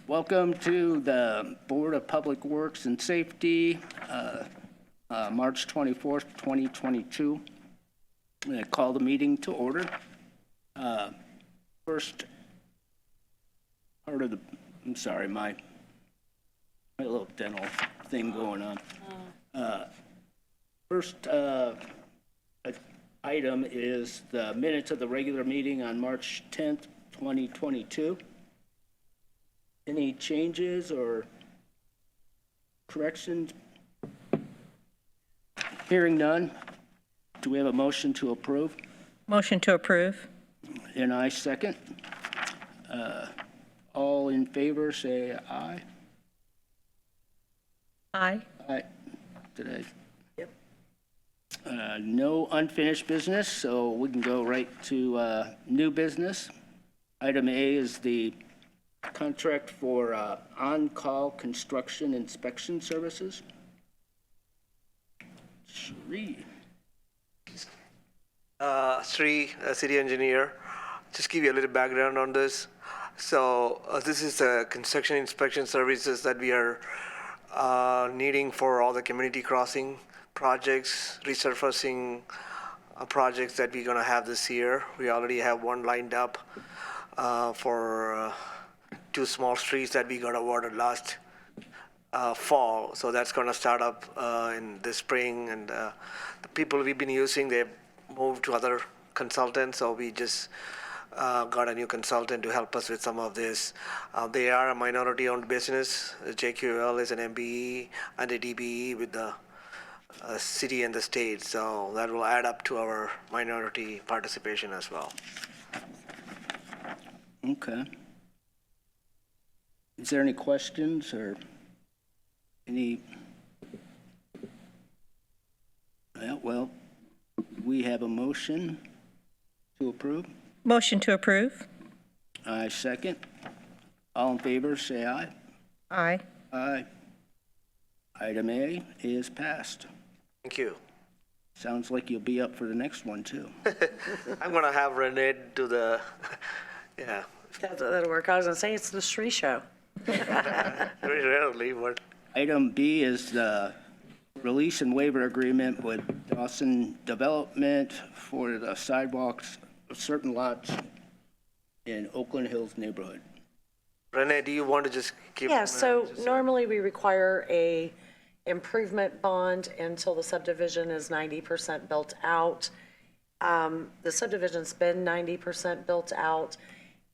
Welcome to the Board of Public Works and Safety, March 24th, 2022. I'm going to call the meeting to order. First part of the, I'm sorry, my little dental thing going on. First item is the minutes of the regular meeting on March 10th, 2022. Any changes or corrections? Hearing none, do we have a motion to approve? Motion to approve. And I second. All in favor, say aye. Aye. Aye. Did I? Yep. No unfinished business, so we can go right to new business. Item A is the contract for on-call construction inspection services. Sri. Sri, city engineer. Just give you a little background on this. So this is the construction inspection services that we are needing for all the community crossing projects, resurfacing projects that we're gonna have this year. We already have one lined up for 2 small streets that we got awarded last fall. So that's gonna start up in the spring, and the people we've been using, they've moved to other consultants, so we just got a new consultant to help us with some of this. They are a minority-owned business. JQL is an MBE and a DBE with the city and the state, so that will add up to our minority participation as well. Okay. Is there any questions or any? Well, we have a motion to approve. Motion to approve. I second. All in favor, say aye. Aye. Aye. Item A is passed. Thank you. Sounds like you'll be up for the next one, too. I'm gonna have Renee do the, yeah, That'll work. I was gonna say, it's the Sri show. very rarely, but Item B is the release and waiver agreement with Dawson Development for the sidewalks of certain lots in Oakland Hills neighborhood. Renee, do you want to just keep? Yeah, so normally we require a improvement bond until the subdivision is 90% built out. The subdivision's been 90% built out,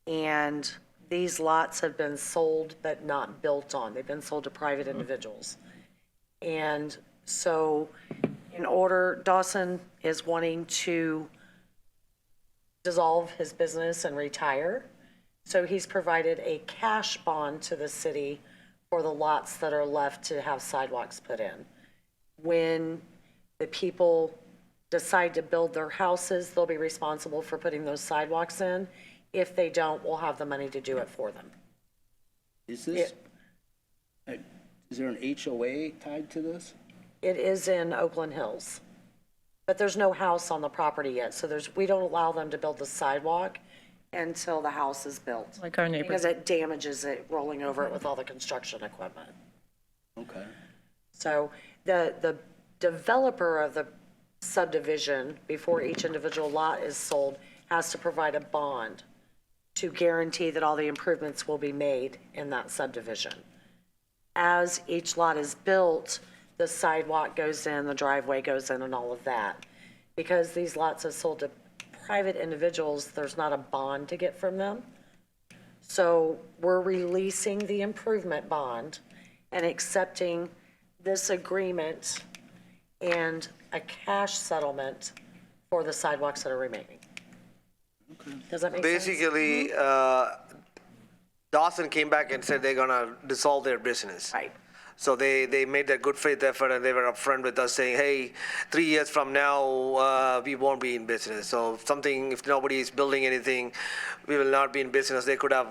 and these lots have been sold but not built on. They've been sold to private individuals. And so Dawson is wanting to dissolve his business and retire. So he's provided a cash bond to the city for the lots that are left to have sidewalks put in. When the people decide to build their houses, they'll be responsible for putting those sidewalks in. If they don't, we'll have the money to do it for them. Is this, is there an HOA tied to this? It is in Oakland Hills, but there's no house on the property yet. So we don't allow them to build the sidewalk until the house is built. Like our neighbor. Because it damages it rolling over it with all the construction equipment. Okay. So the developer of the subdivision, before each individual lot is sold, has to provide a bond to guarantee that all the improvements will be made in that subdivision. As each lot is built, the sidewalk goes in, the driveway goes in, and all of that. Because these lots are sold to private individuals, there's not a bond to get from them. So we're releasing the improvement bond and accepting this agreement and a cash settlement for the sidewalks that are remaining. Does that make sense? Basically, Dawson came back and said they're gonna dissolve their business. Right. So they made that good faith effort, and they were upfront with us saying, hey, 3 years from now, we won't be in business. So if nobody is building anything, we will not be in business. They could have,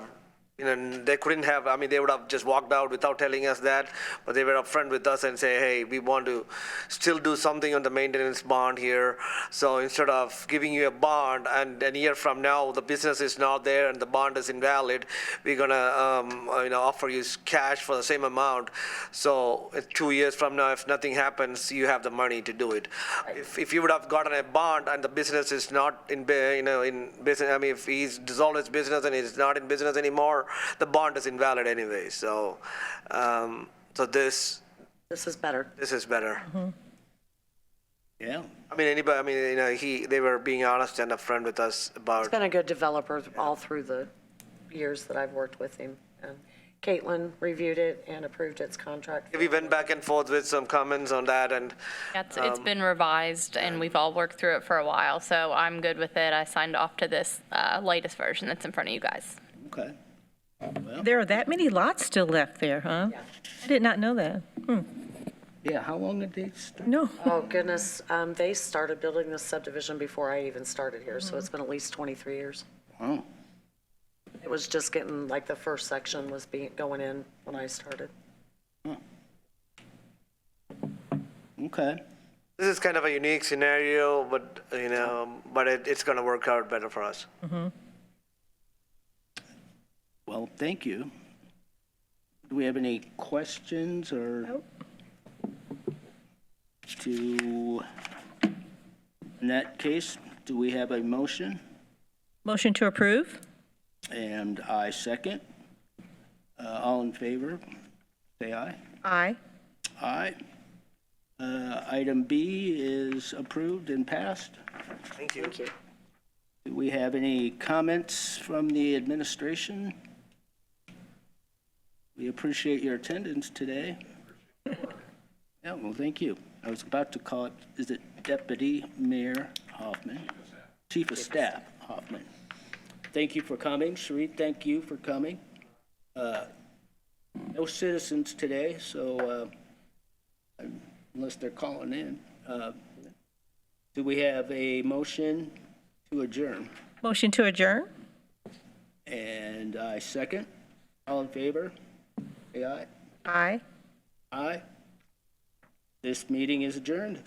they couldn't have, I mean, they would have just walked out without telling us that, but they were upfront with us and say, hey, we want to still do something on the maintenance bond here. So instead of giving you a bond and a year from now, the business is not there and the bond is invalid, we're gonna, offer you cash for the same amount. So 2 years from now, if nothing happens, you have the money to do it. If you would have gotten a bond and the business is not in business, I mean, if he's dissolved his business and he's not in business anymore, the bond is invalid anyway. So, this This is better. is better. Yeah. I mean, they were being honest and upfront with us about. He's been a good developer all through the years that I've worked with him. And Caitlin reviewed it and approved its contract. We went back and forth with some comments on that, and It's been revised, and we've all worked through it for a while, so I'm good with it. I signed off to this latest version that's in front of you guys. Okay. There are that many lots still left there, huh? I did not know that. Yeah, how long did they start? No. Oh, goodness. They started building this subdivision before I even started here, so it's been at least 23 years. Oh, It was just getting, like, the first section was going in when I started. okay. this is kind of a unique scenario, but it's going to work out better for us. Well, thank you. Do we have any questions or Nope. in that case, do we have a motion? Motion to approve? And I second. All in favor, say aye. Aye. Aye. Item B is approved and passed. Thank you. Thank you. Do we have any comments from the administration? We appreciate your attendance today. Yeah, well, thank you. I was about to call it, is it Deputy Mayor Hoffman? Chief of Staff Hoffman. Thank you for coming. Sharif, thank you for coming. No citizens today, so unless they're calling in. Do we have a motion to adjourn? Motion to adjourn? And I second. All in favor? Say aye. Aye. Aye. This meeting is adjourned.